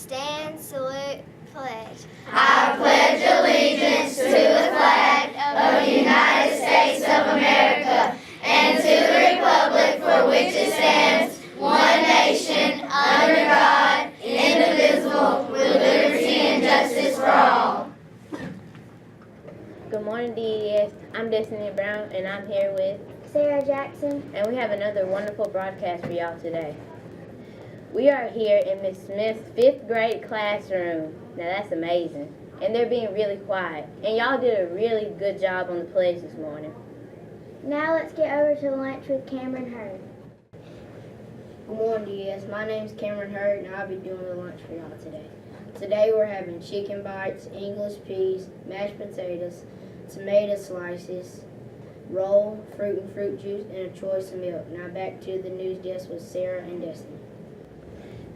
Stand, salute, pledge. I pledge allegiance to the flag of the United States of America and to the republic for which it stands, one nation, under God, indivisible, with liberty and justice for all. Good morning, DES. I'm Destiny Brown, and I'm here with Sarah Jackson. And we have another wonderful broadcast for y'all today. We are here in Miss Smith's 5th grade classroom. Now that's amazing. And they're being really quiet. And y'all did a really good job on the pledge this morning. Now let's get over to lunch with Cameron Hurd. Good morning, DS. My name is Cameron Hurd, and I'll be doing the lunch for y'all today. Today we're having chicken bites, English peas, mashed potatoes, tomato slices, roll, fruit and fruit juice, and a choice of milk. Now back to the news desk with Sarah and Destiny.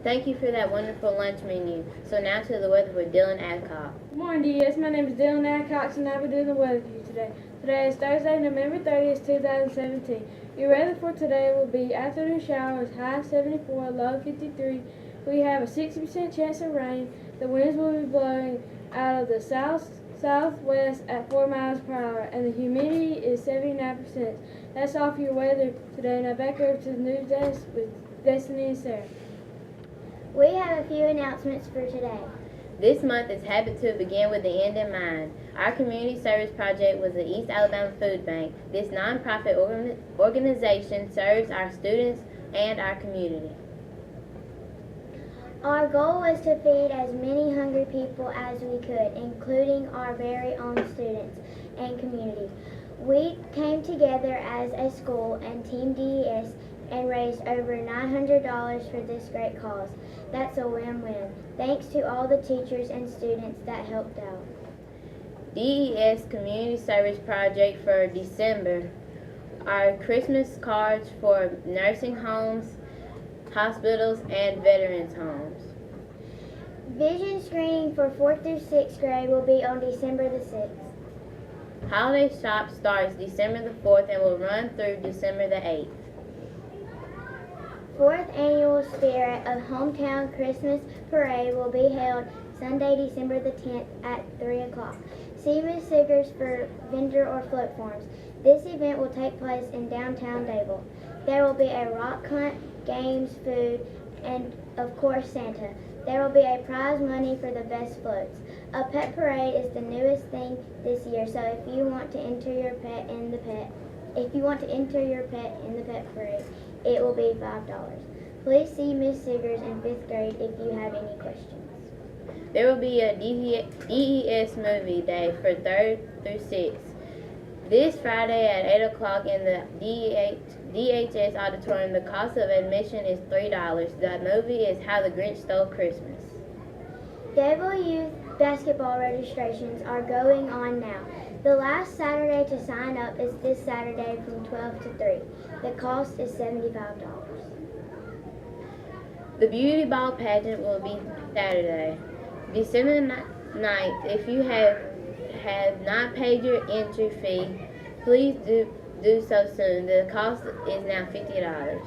Thank you for that wonderful lunch menu. So now to the weather with Dylan Adcock. Good morning, DS. My name is Dylan Adcox, and I'll be doing the weather for you today. Today is Thursday, November 30th, 2017. Your weather for today will be afternoon showers, high 74, low 53. We have a 60% chance of rain. The winds will be blowing out of the southwest at 4 miles per hour, and the humidity is 79%. That's all for your weather today. Now back over to the news desk with Destiny and Sarah. We have a few announcements for today. This month is Habit to Begin with the End in Mind. Our community service project was the East Alabama Food Bank. This nonprofit organization serves our students and our community. Our goal was to feed as many hungry people as we could, including our very own students and community. We came together as a school and Team DES and raised over $900 for this great cause. That's a win-win. Thanks to all the teachers and students that helped out. DES Community Service Project for December are Christmas cards for nursing homes, hospitals, and veterans homes. Vision screening for 4th through 6th grade will be on December the 6th. Holiday Shop starts December the 4th and will run through December the 8th. 4th Annual Spirit of Hometown Christmas Parade will be held Sunday, December the 10th at 3 o'clock. See Ms. Siggers for vendor or float forms. This event will take place in downtown Dable. There will be a rock hunt, games, food, and of course Santa. There will be a prize money for the best floats. A pet parade is the newest thing this year, so if you want to enter your pet in the pet parade, it will be $5. Please see Ms. Siggers in 5th grade if you have any questions. There will be a DES movie day for 3rd through 6th. This Friday at 8 o'clock in the DHS auditorium. The cost of admission is $3. The movie is How the Grinch Stole Christmas. Devil Youth basketball registrations are going on now. The last Saturday to sign up is this Saturday from 12 to 3. The cost is $75. The Beauty Ball pageant will be Saturday, December 9th. If you have not paid your entry fee, please do so soon. The cost is now $50.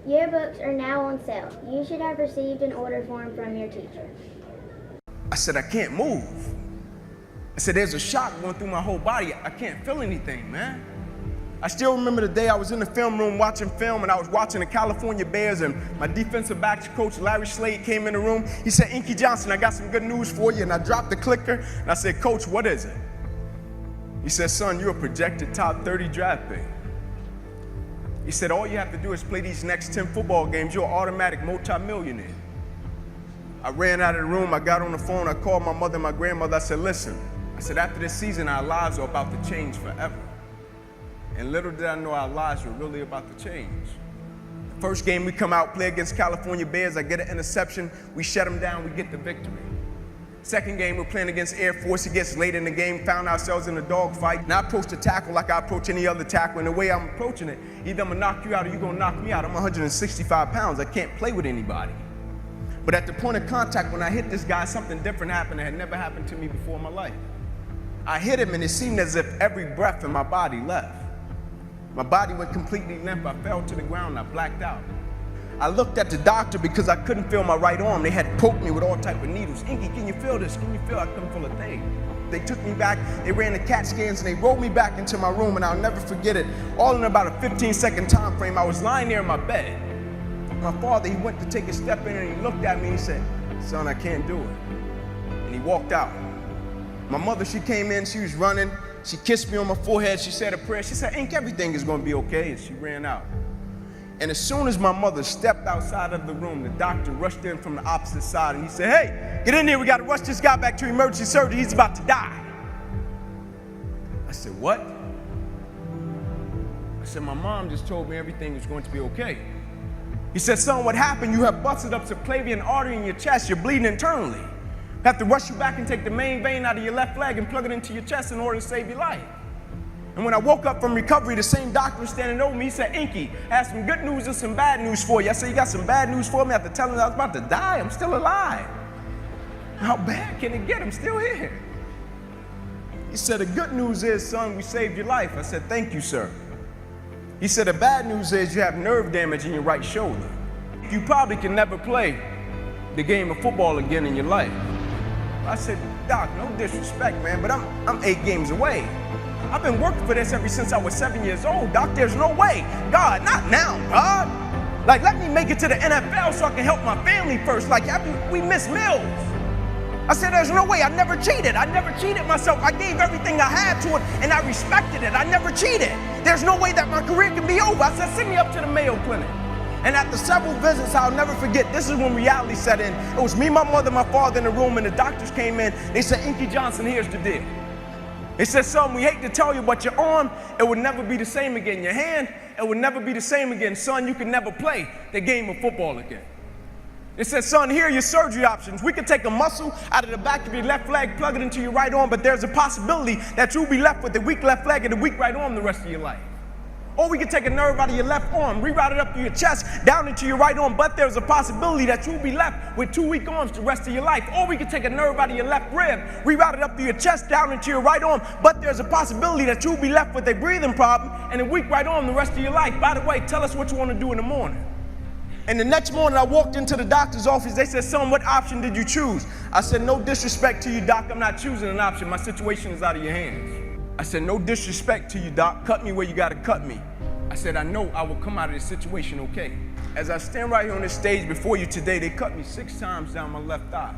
Yearbooks are now on sale. You should have received an order form from your teacher. I said, I can't move. I said, there's a shock going through my whole body. I can't feel anything, man. I still remember the day I was in the film room watching film, and I was watching the California Bears, and my defensive backs coach, Larry Slade, came in the room. He said, Inky Johnson, I got some good news for you. And I dropped the clicker, and I said, Coach, what is it? He said, son, you're a projected top 30 draft pick. He said, all you have to do is play these next 10 football games. You're an automatic multimillionaire. I ran out of the room. I got on the phone. I called my mother and my grandmother. I said, listen. I said, after this season, our lives are about to change forever. And little did I know our lives were really about to change. The first game we come out, play against California Bears. I get an interception. We shut them down. We get the victory. Second game, we're playing against Air Force. It gets late in the game, found ourselves in a dogfight. And I approach the tackle like I approach any other tackle. And the way I'm approaching it, either I'm going to knock you out or you're going to knock me out. I'm 165 pounds. I can't play with anybody. But at the point of contact, when I hit this guy, something different happened that had never happened to me before in my life. I hit him, and it seemed as if every breath in my body left. My body went completely limp. I fell to the ground. I blacked out. I looked at the doctor because I couldn't feel my right arm. They had poked me with all type of needles. Inky, can you feel this? Can you feel? I couldn't feel a thing. They took me back, they ran the CAT scans, and they rolled me back into my room, and I'll never forget it. All in about a 15-second time frame, I was lying there in my bed. My father, he went to take a step in, and he looked at me, and he said, son, I can't do it. And he walked out. My mother, she came in, she was running, she kissed me on my forehead, she said a prayer, she said, Ink, everything is gonna be okay, and she ran out. And as soon as my mother stepped outside of the room, the doctor rushed in from the opposite side, and he said, hey, get in here, we gotta rush this guy back to emergency surgery, he's about to die. I said, what? I said, my mom just told me everything was going to be okay. He said, son, what happened? You have busted up subclavian artery in your chest, you're bleeding internally. Have to rush you back and take the main vein out of your left leg and plug it into your chest in order to save your life. And when I woke up from recovery, the same doctor was standing over me. He said, Inky, I have some good news and some bad news for you. I said, you got some bad news for me? After telling him I was about to die, I'm still alive. How bad can it get? I'm still here. He said, the good news is, son, we saved your life. I said, thank you, sir. He said, the bad news is you have nerve damage in your right shoulder. You probably can never play the game of football again in your life. I said, Doc, no disrespect, man, but I'm 8 games away. I've been working for this ever since I was 7 years old. Doc, there's no way. God, not now, God. Like, let me make it to the NFL so I can help my family first. Like, we miss meals. I said, there's no way. I never cheated. I never cheated myself. I gave everything I had to it, and I respected it. I never cheated. There's no way that my career can be over. I said, send me up to the Mayo Clinic. And after several visits, I'll never forget, this is when reality set in. It was me, my mother, my father in the room, and the doctors came in. They said, Inky Johnson, here's the deal. They said, son, we hate to tell you, but your arm, it would never be the same again. Your hand, it would never be the same again. Son, you can never play the game of football again. They said, son, here are your surgery options. We can take a muscle out of the back of your left leg, plug it into your right arm, but there's a possibility that you'll be left with a weak left leg and a weak right arm the rest of your life. Or we can take a nerve out of your left arm, reroute it up to your chest, down into your right arm, but there's a possibility that you'll be left with 2 weak arms the rest of your life. Or we can take a nerve out of your left rib, reroute it up to your chest, down into your right arm, but there's a possibility that you'll be left with a breathing problem and a weak right arm the rest of your life. By the way, tell us what you want to do in the morning. And the next morning I walked into the doctor's office. They said, son, what option did you choose? I said, no disrespect to you, doc, I'm not choosing an option. My situation is out of your hands. I said, no disrespect to you, doc. Cut me where you gotta cut me. I said, I know I will come out of this situation okay. As I stand right here on this stage before you today, they cut me 6 times down my left thigh.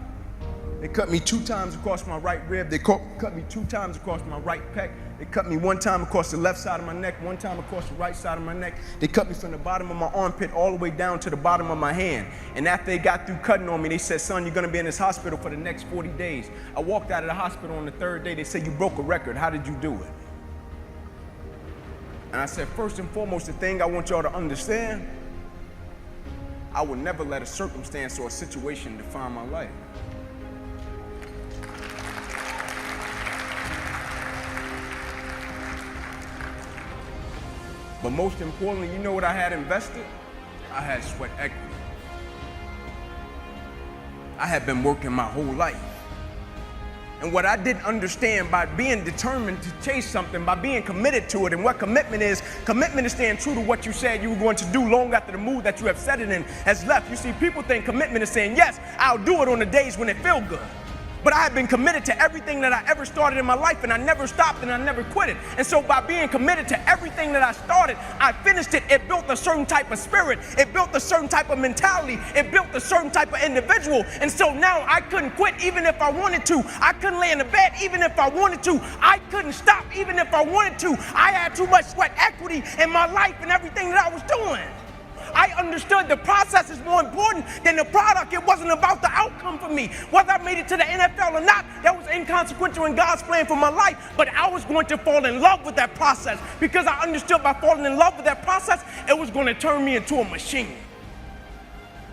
They cut me 2 times across my right rib. They cut me 2 times across my right pec. They cut me 1 time across the left side of my neck, 1 time across the right side of my neck. They cut me from the bottom of my armpit all the way down to the bottom of my hand. And after they got through cutting on me, they said, son, you're gonna be in this hospital for the next 40 days. I walked out of the hospital on the 3rd day. They said, you broke a record. How did you do it? And I said, first and foremost, the thing I want y'all to understand, I will never let a circumstance or a situation define my life. But most importantly, you know what I had invested? I had sweat equity. I had been working my whole life. And what I didn't understand, by being determined to chase something, by being committed to it, and what commitment is staying true to what you said you were going to do long after the mood that you have set it in has left. You see, people think commitment is saying, yes, I'll do it on the days when it feels good. But I have been committed to everything that I ever started in my life, and I never stopped and I never quit it. And so by being committed to everything that I started, I finished it. It built a certain type of spirit. It built a certain type of mentality. It built a certain type of individual. And so now I couldn't quit even if I wanted to. I couldn't lay in the bed even if I wanted to. I couldn't stop even if I wanted to. I had too much sweat equity in my life and everything that I was doing. I understood the process is more important than the product. It wasn't about the outcome for me. Whether I made it to the NFL or not, that was inconsequential in God's plan for my life. But I was going to fall in love with that process because I understood by falling in love with that process, it was going to turn me into a machine.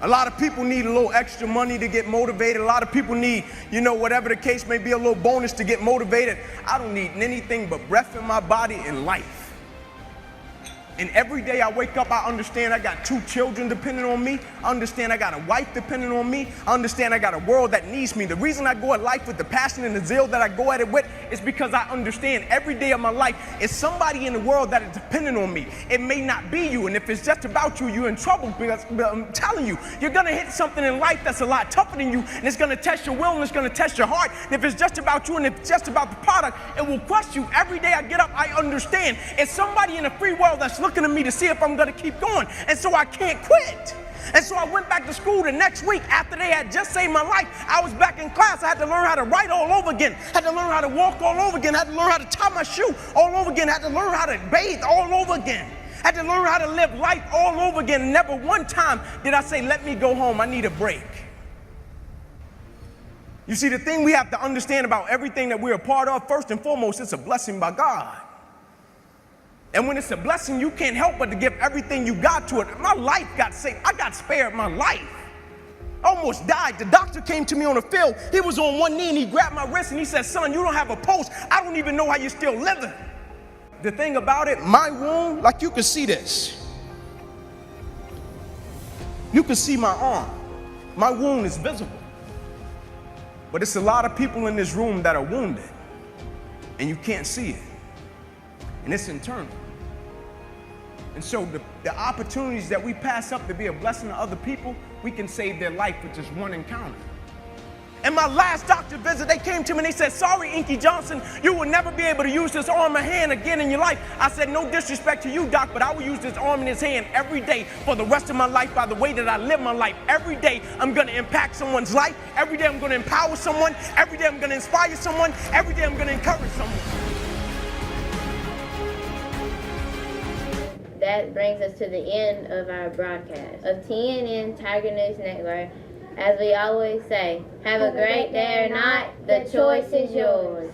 A lot of people need a little extra money to get motivated. A lot of people need, whatever the case may be, a little bonus to get motivated. I don't need anything but breath in my body and life. And every day I wake up, I understand I got 2 children depending on me. I understand I got a wife depending on me. I understand I got a world that needs me. The reason I go at life with the passion and the zeal that I go at it with is because I understand every day of my life is somebody in the world that is dependent on me. It may not be you, and if it's just about you, you're in trouble, because I'm telling you, you're gonna hit something in life that's a lot tougher than you, and it's gonna test your will and it's gonna test your heart. And if it's just about you and if it's just about the product, it will crush you. Every day I get up, I understand it's somebody in the free world that's looking at me to see if I'm gonna keep going, and so I can't quit. And so I went back to school the next week after they had just saved my life. I was back in class. I had to learn how to write all over again. Had to learn how to walk all over again. Had to learn how to tie my shoe all over again. Had to learn how to bathe all over again. Had to learn how to live life all over again. Never one time did I say, let me go home, I need a break. You see, the thing we have to understand about everything that we're a part of, first and foremost, it's a blessing by God. And when it's a blessing, you can't help but to give everything you got to it. My life got saved. I got spared my life. I almost died. The doctor came to me on the field. He was on one knee and he grabbed my wrist and he said, son, you don't have a pulse. I don't even know how you're still living. The thing about it, my wound, like you can see this. You can see my arm. My wound is visible. But it's a lot of people in this room that are wounded and you can't see it. And it's internal. And so the opportunities that we pass up to be a blessing to other people, we can save their life with just one encounter. In my last doctor visit, they came to me and they said, sorry, Inky Johnson, you will never be able to use this arm or hand again in your life. I said, no disrespect to you, doc, but I will use this arm and this hand every day for the rest of my life by the way that I live my life. Every day, I'm going to impact someone's life. Every day, I'm going to empower someone. Every day, I'm going to inspire someone. Every day, I'm going to encourage someone. That brings us to the end of our broadcast of TNN Tiger News Network. As we always say, have a great day or not, the choice is yours.